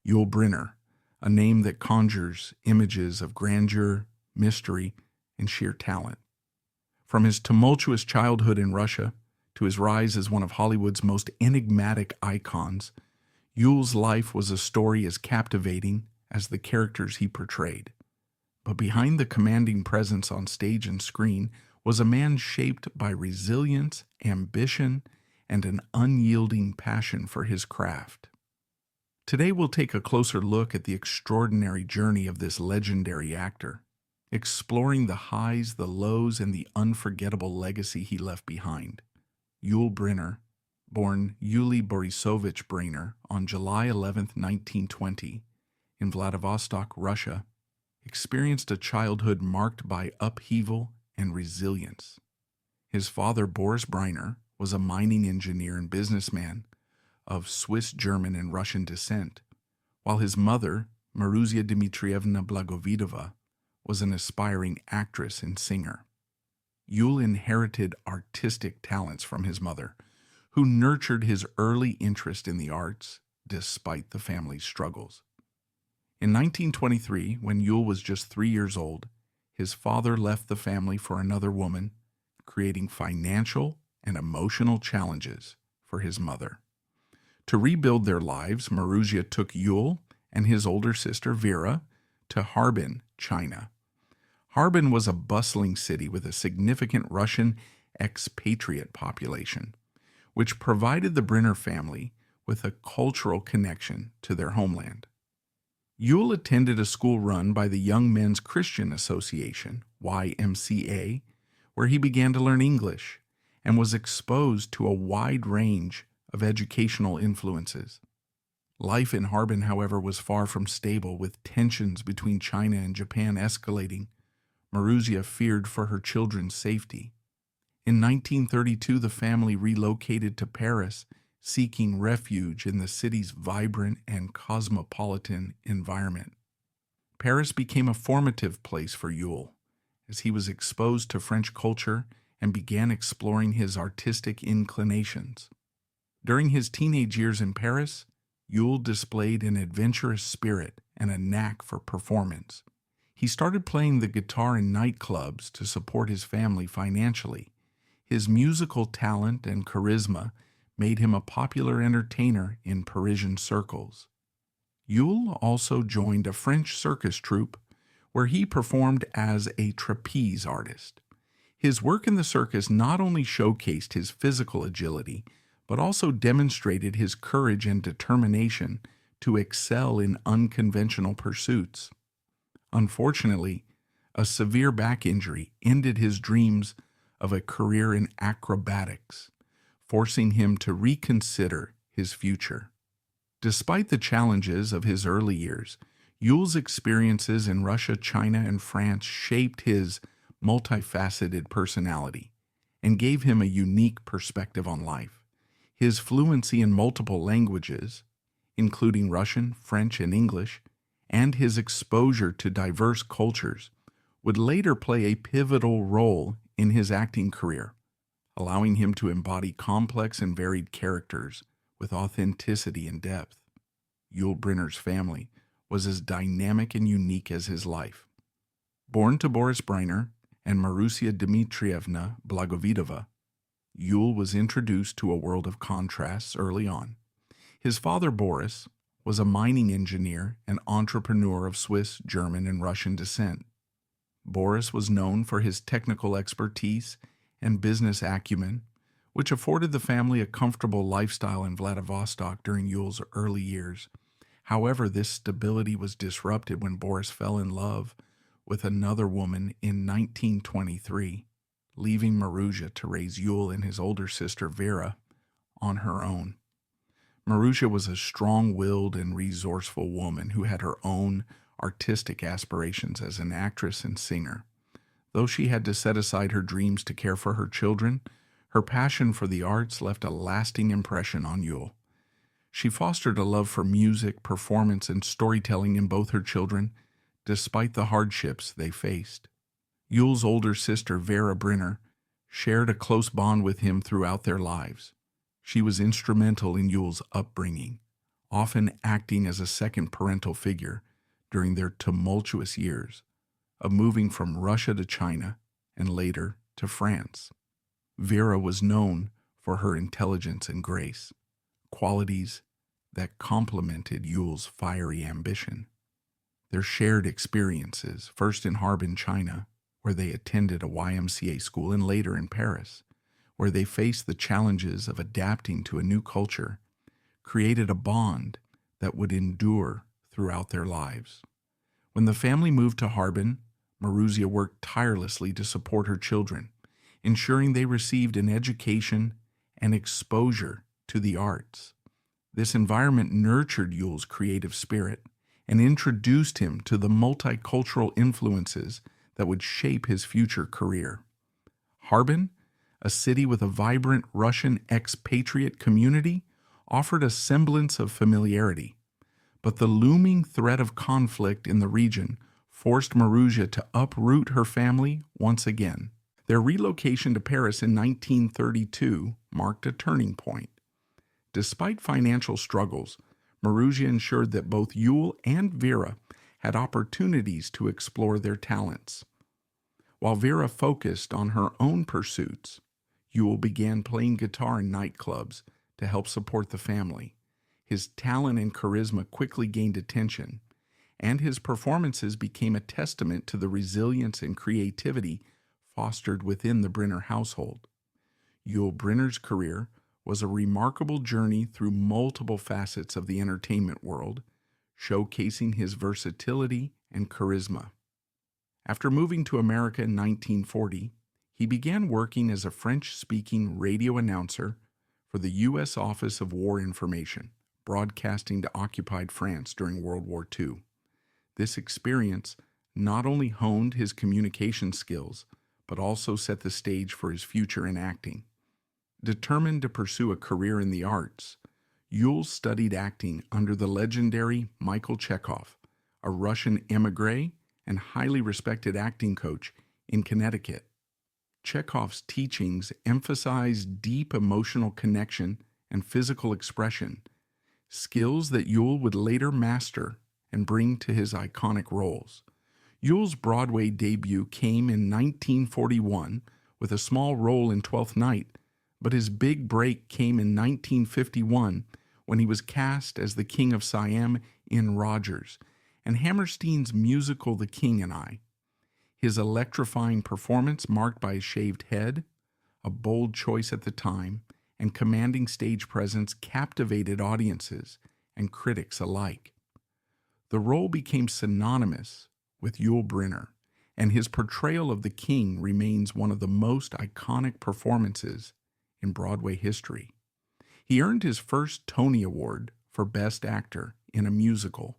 Yul Brynner, a name that conjures images of grandeur, mystery, and sheer talent. From his tumultuous childhood in Russia to his rise as one of Hollywood's most enigmatic icons, Yul's life was a story as captivating as the characters he portrayed. But behind the commanding presence on stage and screen was a man shaped by resilience, ambition, and an unyielding passion for his craft. Today we'll take a closer look at the extraordinary journey of this legendary actor, exploring the highs, the lows, and the unforgettable legacy he left behind. Yul Brynner, born Yuli Borisovich Brynner on July 11, 1920, in Vladivostok, Russia, experienced a childhood marked by upheaval and resilience. His father, Boris Brynner, was a mining engineer and businessman of Swiss, German, and Russian descent, while his mother, Maruzia Dmitrievna Blagovidova, was an aspiring actress and singer. Yul inherited artistic talents from his mother, who nurtured his early interest in the arts despite the family's struggles. In 1923, when Yul was just 3 years old, his father left the family for another woman, creating financial and emotional challenges for his mother. To rebuild their lives, Maruzia took Yul and his older sister Vera to Harbin, China. Harbin was a bustling city with a significant Russian expatriate population, which provided the Brynner family with a cultural connection to their homeland. Yul attended a school run by the Young Men's Christian Association, YMCA, where he began to learn English and was exposed to a wide range of educational influences. Life in Harbin, however, was far from stable, with tensions between China and Japan escalating. Maruzia feared for her children's safety. In 1932, the family relocated to Paris, seeking refuge in the city's vibrant and cosmopolitan environment. Paris became a formative place for Yul, as he was exposed to French culture and began exploring his artistic inclinations. During his teenage years in Paris, Yul displayed an adventurous spirit and a knack for performance. He started playing the guitar in nightclubs to support his family financially. His musical talent and charisma made him a popular entertainer in Parisian circles. Yul also joined a French circus troupe where he performed as a trapeze artist. His work in the circus not only showcased his physical agility, but also demonstrated his courage and determination to excel in unconventional pursuits. Unfortunately, a severe back injury ended his dreams of a career in acrobatics, forcing him to reconsider his future. Despite the challenges of his early years, Yul's experiences in Russia, China, and France shaped his multifaceted personality and gave him a unique perspective on life. His fluency in multiple languages, including Russian, French, and English, and his exposure to diverse cultures would later play a pivotal role in his acting career, allowing him to embody complex and varied characters with authenticity and depth. Yul Brynner's family was as dynamic and unique as his life. Born to Boris Brynner and Maruzia Dmitrievna Blagovidova, Yul was introduced to a world of contrasts early on. His father, Boris, was a mining engineer and entrepreneur of Swiss, German, and Russian descent. Boris was known for his technical expertise and business acumen, which afforded the family a comfortable lifestyle in Vladivostok during Yul's early years. However, this stability was disrupted when Boris fell in love with another woman in 1923, leaving Maruzia to raise Yul and his older sister Vera on her own. Maruzia was a strong-willed and resourceful woman who had her own artistic aspirations as an actress and singer. Though she had to set aside her dreams to care for her children, her passion for the arts left a lasting impression on Yul. She fostered a love for music, performance, and storytelling in both her children, despite the hardships they faced. Yul's older sister, Vera Brynner, shared a close bond with him throughout their lives. She was instrumental in Yul's upbringing, often acting as a second parental figure during their tumultuous years of moving from Russia to China and later to France. Vera was known for her intelligence and grace, qualities that complemented Yul's fiery ambition. Their shared experiences, first in Harbin, China, where they attended a YMCA school, and later in Paris, where they faced the challenges of adapting to a new culture, created a bond that would endure throughout their lives. When the family moved to Harbin, Maruzia worked tirelessly to support her children, ensuring they received an education and exposure to the arts. This environment nurtured Yul's creative spirit and introduced him to the multicultural influences that would shape his future career. Harbin, a city with a vibrant Russian expatriate community, offered a semblance of familiarity, but the looming threat of conflict in the region forced Maruzia to uproot her family once again. Their relocation to Paris in 1932 marked a turning point. Despite financial struggles, Maruzia ensured that both Yul and Vera had opportunities to explore their talents. While Vera focused on her own pursuits, Yul began playing guitar in nightclubs to help support the family. His talent and charisma quickly gained attention, and his performances became a testament to the resilience and creativity fostered within the Brynner household. Yul Brynner's career was a remarkable journey through multiple facets of the entertainment world, showcasing his versatility and charisma. After moving to America in 1940, he began working as a French-speaking radio announcer for the U.S. Office of War Information, broadcasting to occupied France during World War II. This experience not only honed his communication skills, but also set the stage for his future in acting. Determined to pursue a career in the arts, Yul studied acting under the legendary Michael Chekhov, a Russian émigré and highly respected acting coach in Connecticut. Chekhov's teachings emphasized deep emotional connection and physical expression, skills that Yul would later master and bring to his iconic roles. Yul's Broadway debut came in 1941 with a small role in Twelfth Night, but his big break came in 1951 when he was cast as the King of Siam in Rogers and Hammerstein's musical The King and I. His electrifying performance, marked by a shaved head, a bold choice at the time, and commanding stage presence, captivated audiences and critics alike. The role became synonymous with Yul Brynner, and his portrayal of the King remains one of the most iconic performances in Broadway history. He earned his first Tony Award for Best Actor in a musical,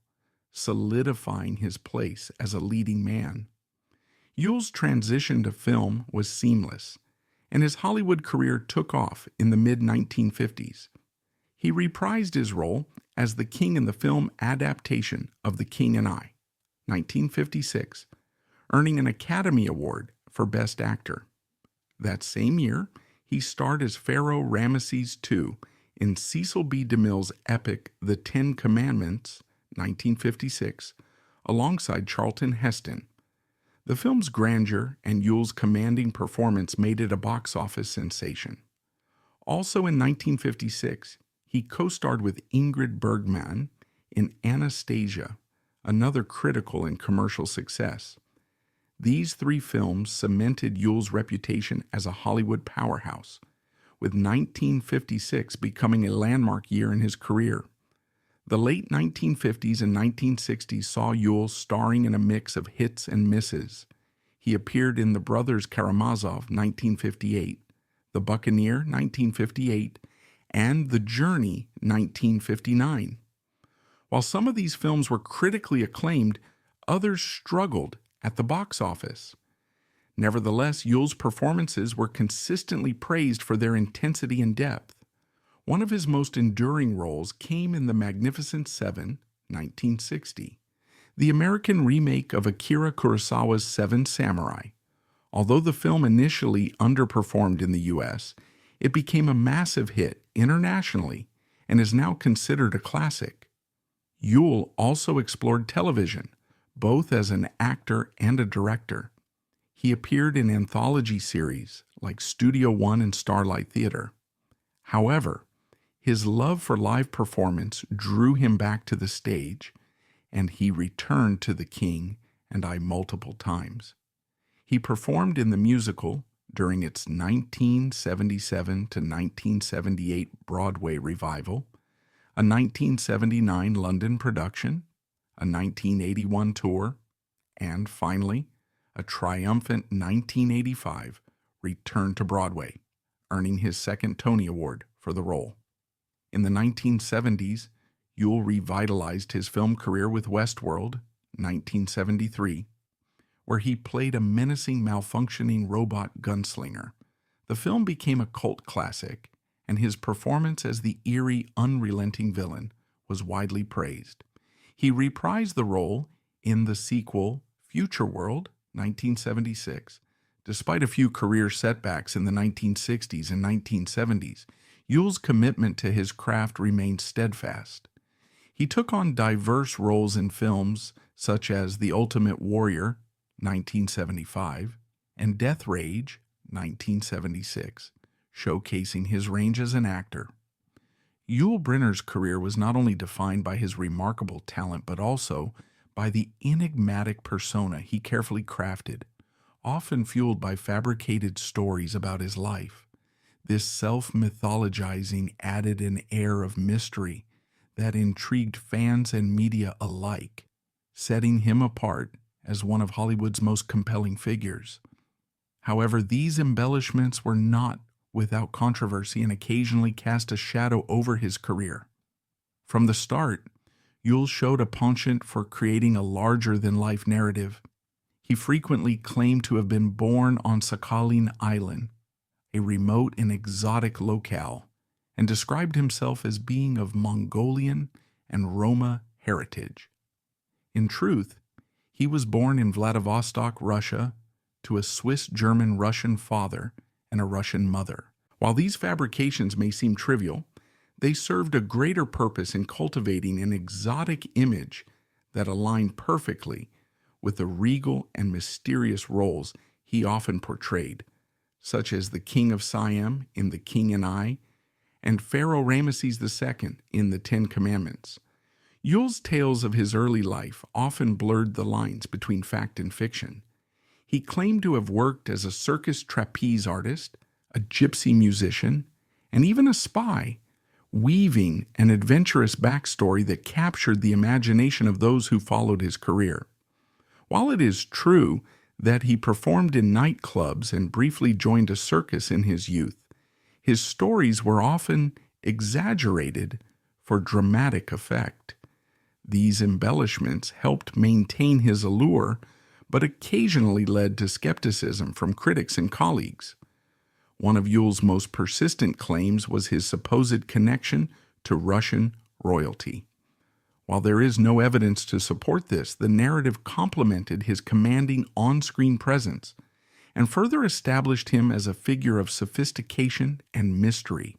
solidifying his place as a leading man. Yul's transition to film was seamless, and his Hollywood career took off in the mid-1950s. He reprised his role as the King in the film adaptation of The King and I, 1956, earning an Academy Award for Best Actor. That same year, he starred as Pharaoh Ramesses II in Cecil B. DeMille's epic The Ten Commandments, 1956, alongside Charlton Heston. The film's grandeur and Yul's commanding performance made it a box office sensation. Also in 1956, he co-starred with Ingrid Bergman in Anastasia, another critical and commercial success. These three films cemented Yul's reputation as a Hollywood powerhouse, with 1956 becoming a landmark year in his career. The late 1950s and 1960s saw Yul starring in a mix of hits and misses. He appeared in The Brothers Karamazov, 1958, The Buccaneer, 1958, and The Journey, 1959. While some of these films were critically acclaimed, others struggled at the box office. Nevertheless, Yul's performances were consistently praised for their intensity and depth. One of his most enduring roles came in The Magnificent Seven, 1960, the American remake of Akira Kurosawa's Seven Samurai. Although the film initially underperformed in the U.S., it became a massive hit internationally and is now considered a classic. Yul also explored television, both as an actor and a director. He appeared in anthology series like Studio One and Starlight Theater. However, his love for live performance drew him back to the stage, and he returned to The King and I multiple times. He performed in the musical during its 1977 to 1978 Broadway revival, a 1979 London production, a 1981 tour, and finally, a triumphant 1985 return to Broadway, earning his second Tony Award for the role. In the 1970s, Yul revitalized his film career with Westworld, 1973, where he played a menacing, malfunctioning robot gunslinger. The film became a cult classic, and his performance as the eerie, unrelenting villain was widely praised. He reprised the role in the sequel Future World, 1976. Despite a few career setbacks in the 1960s and 1970s, Yul's commitment to his craft remained steadfast. He took on diverse roles in films such as The Ultimate Warrior, 1975, and Death Rage, 1976, showcasing his range as an actor. Yul Brynner's career was not only defined by his remarkable talent, but also by the enigmatic persona he carefully crafted, often fueled by fabricated stories about his life. This self-mythologizing added an air of mystery that intrigued fans and media alike, setting him apart as one of Hollywood's most compelling figures. However, these embellishments were not without controversy and occasionally cast a shadow over his career. From the start, Yul showed a penchant for creating a larger-than-life narrative. He frequently claimed to have been born on Sakhalin Island, a remote and exotic locale, and described himself as being of Mongolian and Roma heritage. In truth, he was born in Vladivostok, Russia, to a Swiss-German-Russian father and a Russian mother. While these fabrications may seem trivial, they served a greater purpose in cultivating an exotic image that aligned perfectly with the regal and mysterious roles he often portrayed, such as the King of Siam in The King and I, and Pharaoh Ramesses II in The Ten Commandments. Yul's tales of his early life often blurred the lines between fact and fiction. He claimed to have worked as a circus trapeze artist, a gypsy musician, and even a spy, weaving an adventurous backstory that captured the imagination of those who followed his career. While it is true that he performed in nightclubs and briefly joined a circus in his youth, his stories were often exaggerated for dramatic effect. These embellishments helped maintain his allure, but occasionally led to skepticism from critics and colleagues. One of Yul's most persistent claims was his supposed connection to Russian royalty. While there is no evidence to support this, the narrative complemented his commanding on-screen presence and further established him as a figure of sophistication and mystery.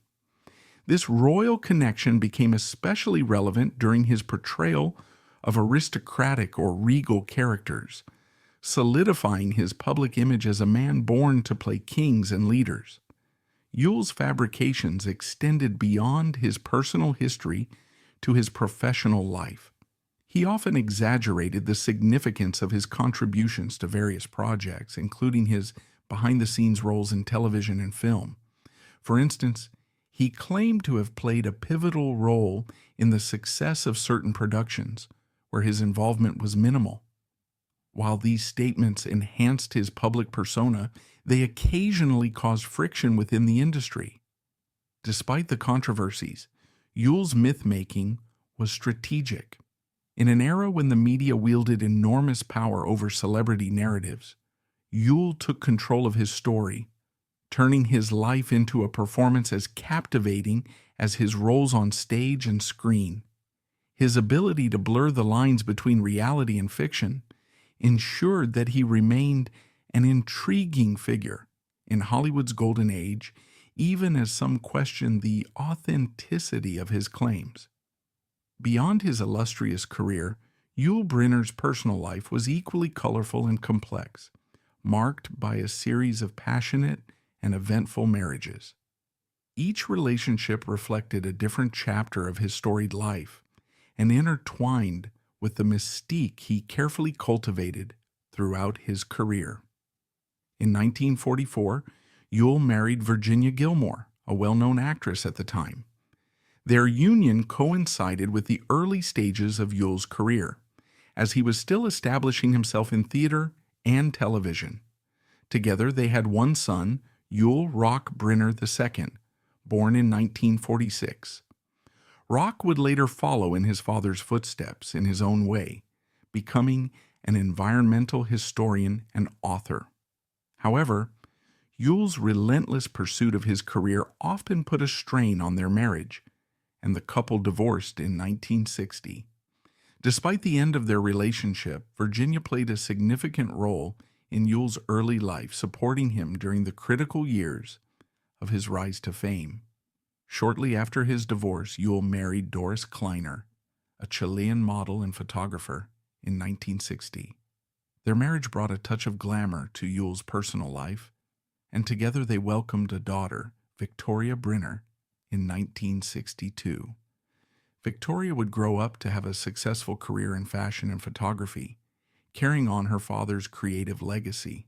This royal connection became especially relevant during his portrayal of aristocratic or regal characters, solidifying his public image as a man born to play kings and leaders. Yul's fabrications extended beyond his personal history to his professional life. He often exaggerated the significance of his contributions to various projects, including his behind-the-scenes roles in television and film. For instance, he claimed to have played a pivotal role in the success of certain productions, where his involvement was minimal. While these statements enhanced his public persona, they occasionally caused friction within the industry. Despite the controversies, Yul's myth-making was strategic. In an era when the media wielded enormous power over celebrity narratives, Yul took control of his story, turning his life into a performance as captivating as his roles on stage and screen. His ability to blur the lines between reality and fiction ensured that he remained an intriguing figure in Hollywood's golden age, even as some questioned the authenticity of his claims. Beyond his illustrious career, Yul Brynner's personal life was equally colorful and complex, marked by a series of passionate and eventful marriages. Each relationship reflected a different chapter of his storied life and intertwined with the mystique he carefully cultivated throughout his career. In 1944, Yul married Virginia Gilmore, a well-known actress at the time. Their union coincided with the early stages of Yul's career, as he was still establishing himself in theater and television. Together they had one son, Yul Rock Brynner II, born in 1946. Rock would later follow in his father's footsteps in his own way, becoming an environmental historian and author. However, Yul's relentless pursuit of his career often put a strain on their marriage, and the couple divorced in 1960. Despite the end of their relationship, Virginia played a significant role in Yul's early life, supporting him during the critical years of his rise to fame. Shortly after his divorce, Yul married Doris Kleiner, a Chilean model and photographer, in 1960. Their marriage brought a touch of glamour to Yul's personal life, and together they welcomed a daughter, Victoria Brynner, in 1962. Victoria would grow up to have a successful career in fashion and photography, carrying on her father's creative legacy.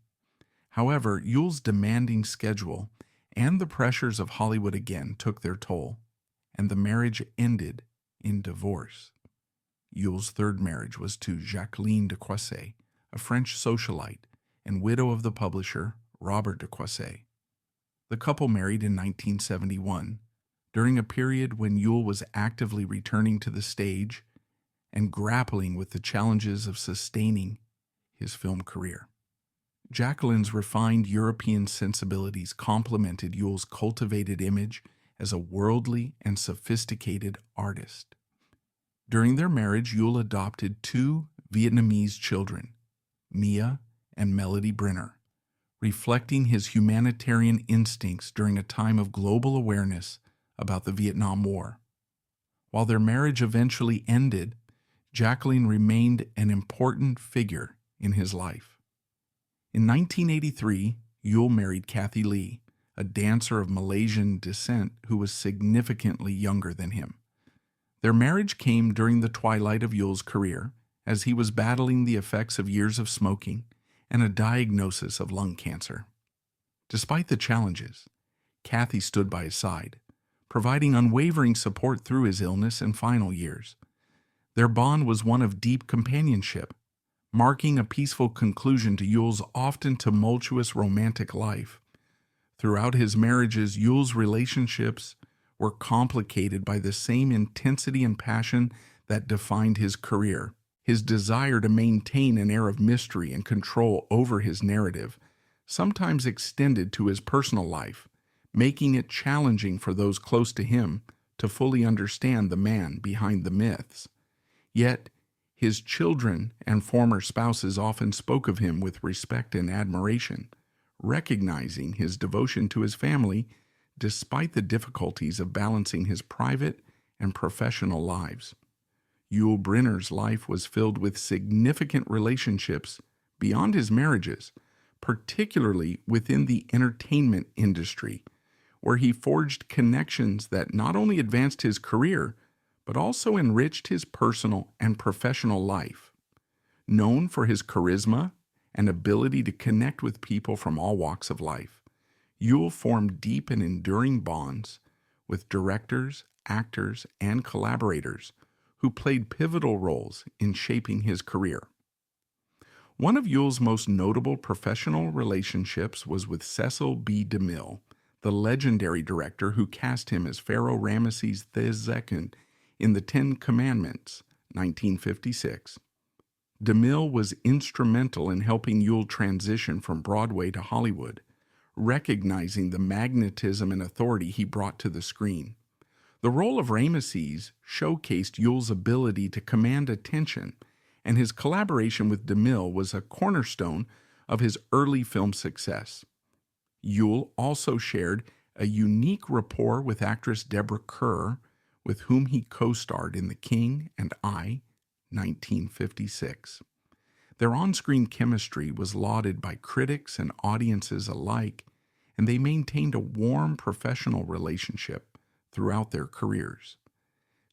However, Yul's demanding schedule and the pressures of Hollywood again took their toll, and the marriage ended in divorce. Yul's third marriage was to Jacqueline de Coissé, a French socialite and widow of the publisher Robert de Coissé. The couple married in 1971, during a period when Yul was actively returning to the stage and grappling with the challenges of sustaining his film career. Jacqueline's refined European sensibilities complemented Yul's cultivated image as a worldly and sophisticated artist. During their marriage, Yul adopted two Vietnamese children, Mia and Melody Brynner, reflecting his humanitarian instincts during a time of global awareness about the Vietnam War. While their marriage eventually ended, Jacqueline remained an important figure in his life. In 1983, Yul married Kathy Lee, a dancer of Malaysian descent who was significantly younger than him. Their marriage came during the twilight of Yul's career, as he was battling the effects of years of smoking and a diagnosis of lung cancer. Despite the challenges, Kathy stood by his side, providing unwavering support through his illness and final years. Their bond was one of deep companionship, marking a peaceful conclusion to Yul's often tumultuous romantic life. Throughout his marriages, Yul's relationships were complicated by the same intensity and passion that defined his career. His desire to maintain an air of mystery and control over his narrative sometimes extended to his personal life, making it challenging for those close to him to fully understand the man behind the myths. Yet, his children and former spouses often spoke of him with respect and admiration, recognizing his devotion to his family despite the difficulties of balancing his private and professional lives. Yul Brynner's life was filled with significant relationships beyond his marriages, particularly within the entertainment industry, where he forged connections that not only advanced his career, but also enriched his personal and professional life. Known for his charisma and ability to connect with people from all walks of life, Yul formed deep and enduring bonds with directors, actors, and collaborators who played pivotal roles in shaping his career. One of Yul's most notable professional relationships was with Cecil B. DeMille, the legendary director who cast him as Pharaoh Ramesses II in The Ten Commandments, 1956. DeMille was instrumental in helping Yul transition from Broadway to Hollywood, recognizing the magnetism and authority he brought to the screen. The role of Ramesses showcased Yul's ability to command attention, and his collaboration with DeMille was a cornerstone of his early film success. Yul also shared a unique rapport with actress Deborah Kerr, with whom he co-starred in The King and I, 1956. Their on-screen chemistry was lauded by critics and audiences alike, and they maintained a warm professional relationship throughout their careers.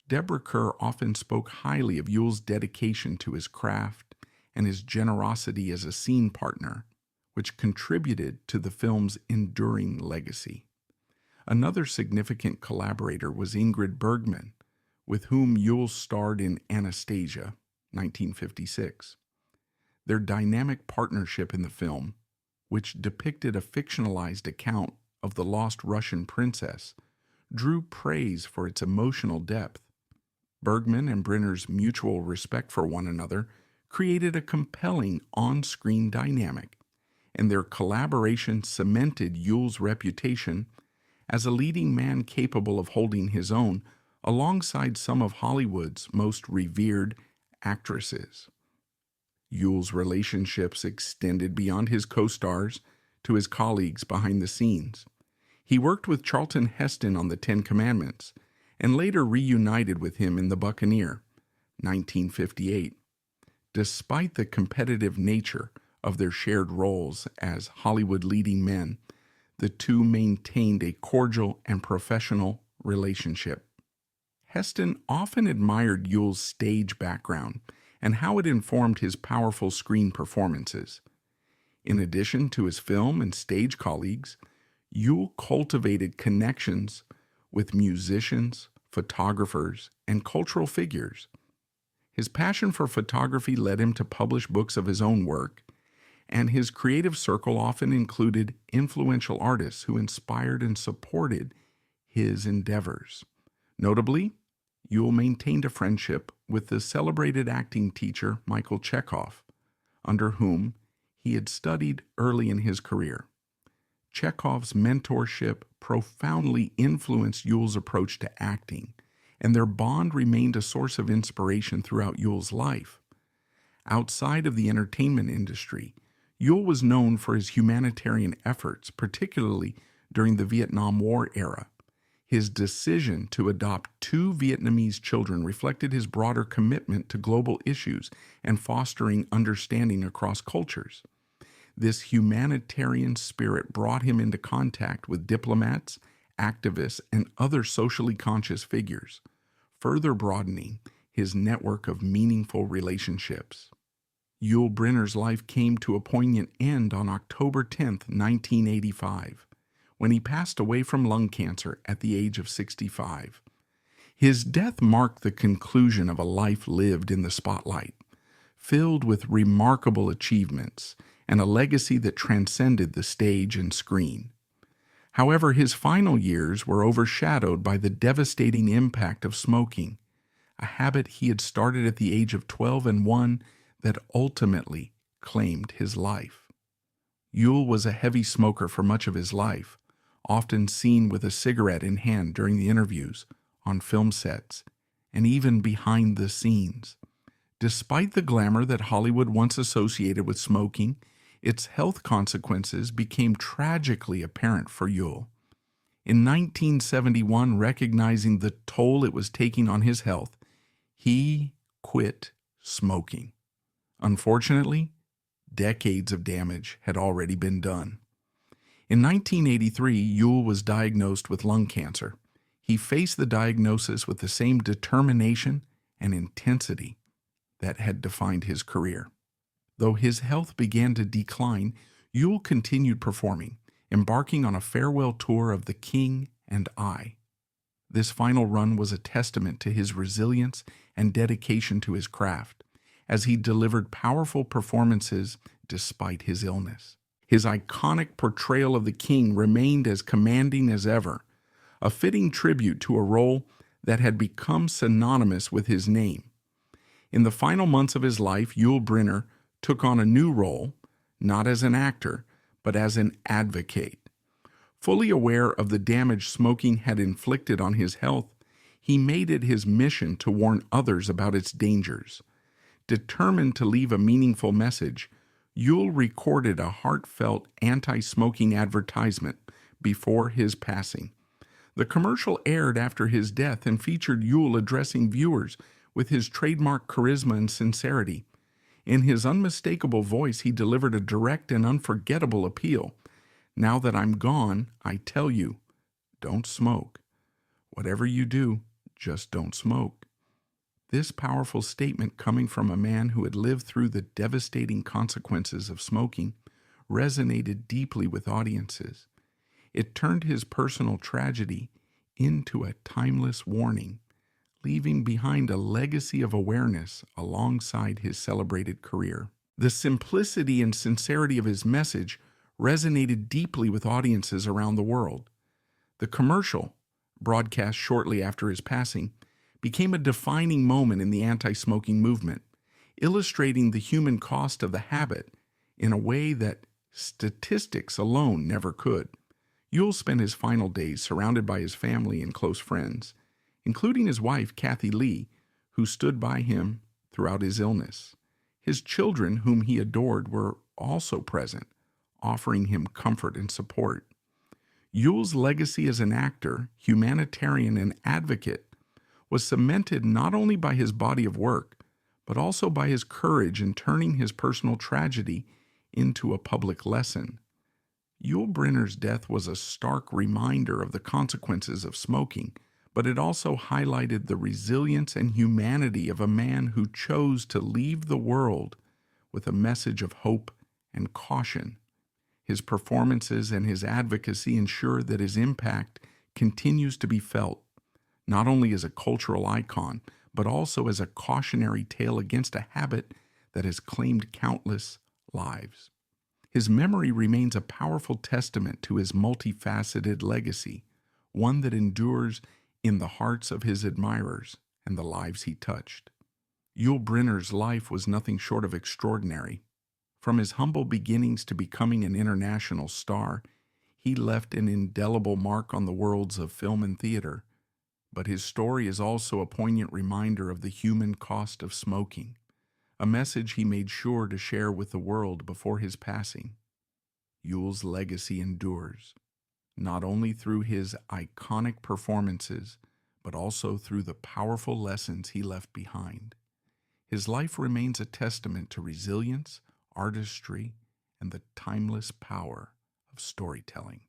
Deborah Kerr often spoke highly of Yul's dedication to his craft and his generosity as a scene partner, which contributed to the film's enduring legacy. Another significant collaborator was Ingrid Bergman, with whom Yul starred in Anastasia, 1956. Their dynamic partnership in the film, which depicted a fictionalized account of the lost Russian princess, drew praise for its emotional depth. Bergman and Brynner's mutual respect for one another created a compelling on-screen dynamic, and their collaboration cemented Yul's reputation as a leading man capable of holding his own alongside some of Hollywood's most revered actresses. Yul's relationships extended beyond his co-stars to his colleagues behind the scenes. He worked with Charlton Heston on The Ten Commandments and later reunited with him in The Buccaneer, 1958. Despite the competitive nature of their shared roles as Hollywood leading men, the two maintained a cordial and professional relationship. Heston often admired Yul's stage background and how it informed his powerful screen performances. In addition to his film and stage colleagues, Yul cultivated connections with musicians, photographers, and cultural figures. His passion for photography led him to publish books of his own work, and his creative circle often included influential artists who inspired and supported his endeavors. Notably, Yul maintained a friendship with the celebrated acting teacher Michael Chekhov, under whom he had studied early in his career. Chekhov's mentorship profoundly influenced Yul's approach to acting, and their bond remained a source of inspiration throughout Yul's life. Outside of the entertainment industry, Yul was known for his humanitarian efforts, particularly during the Vietnam War era. His decision to adopt 2 Vietnamese children reflected his broader commitment to global issues and fostering understanding across cultures. This humanitarian spirit brought him into contact with diplomats, activists, and other socially conscious figures, further broadening his network of meaningful relationships. Yul Brynner's life came to a poignant end on October 10, 1985, when he passed away from lung cancer at the age of 65. His death marked the conclusion of a life lived in the spotlight, filled with remarkable achievements and a legacy that transcended the stage and screen. However, his final years were overshadowed by the devastating impact of smoking, a habit he had started at the age of 12 and one that ultimately claimed his life. Yul was a heavy smoker for much of his life, often seen with a cigarette in hand during the interviews, on film sets, and even behind the scenes. Despite the glamour that Hollywood once associated with smoking, its health consequences became tragically apparent for Yul. In 1971, recognizing the toll it was taking on his health, he quit smoking. Unfortunately, decades of damage had already been done. In 1983, Yul was diagnosed with lung cancer. He faced the diagnosis with the same determination and intensity that had defined his career. Though his health began to decline, Yul continued performing, embarking on a farewell tour of The King and I. This final run was a testament to his resilience and dedication to his craft, as he delivered powerful performances despite his illness. His iconic portrayal of the king remained as commanding as ever, a fitting tribute to a role that had become synonymous with his name. In the final months of his life, Yul Brynner took on a new role, not as an actor, but as an advocate. Fully aware of the damage smoking had inflicted on his health, he made it his mission to warn others about its dangers. Determined to leave a meaningful message, Yul recorded a heartfelt anti-smoking advertisement before his passing. The commercial aired after his death and featured Yul addressing viewers with his trademark charisma and sincerity. In his unmistakable voice, he delivered a direct and unforgettable appeal. Now that I'm gone, I tell you, don't smoke. Whatever you do, just don't smoke. This powerful statement, coming from a man who had lived through the devastating consequences of smoking, resonated deeply with audiences. It turned his personal tragedy into a timeless warning, leaving behind a legacy of awareness alongside his celebrated career. The simplicity and sincerity of his message resonated deeply with audiences around the world. The commercial, broadcast shortly after his passing, became a defining moment in the anti-smoking movement, illustrating the human cost of the habit in a way that statistics alone never could. Yul spent his final days surrounded by his family and close friends, including his wife, Kathy Lee, who stood by him throughout his illness. His children, whom he adored, were also present, offering him comfort and support. Yul's legacy as an actor, humanitarian, and advocate was cemented not only by his body of work, but also by his courage in turning his personal tragedy into a public lesson. Yul Brynner's death was a stark reminder of the consequences of smoking, but it also highlighted the resilience and humanity of a man who chose to leave the world with a message of hope and caution. His performances and his advocacy ensure that his impact continues to be felt, not only as a cultural icon, but also as a cautionary tale against a habit that has claimed countless lives. His memory remains a powerful testament to his multifaceted legacy, one that endures in the hearts of his admirers and the lives he touched. Yul Brynner's life was nothing short of extraordinary. From his humble beginnings to becoming an international star, he left an indelible mark on the worlds of film and theater. But his story is also a poignant reminder of the human cost of smoking, a message he made sure to share with the world before his passing. Yul's legacy endures, not only through his iconic performances, but also through the powerful lessons he left behind. His life remains a testament to resilience, artistry, and the timeless power of storytelling.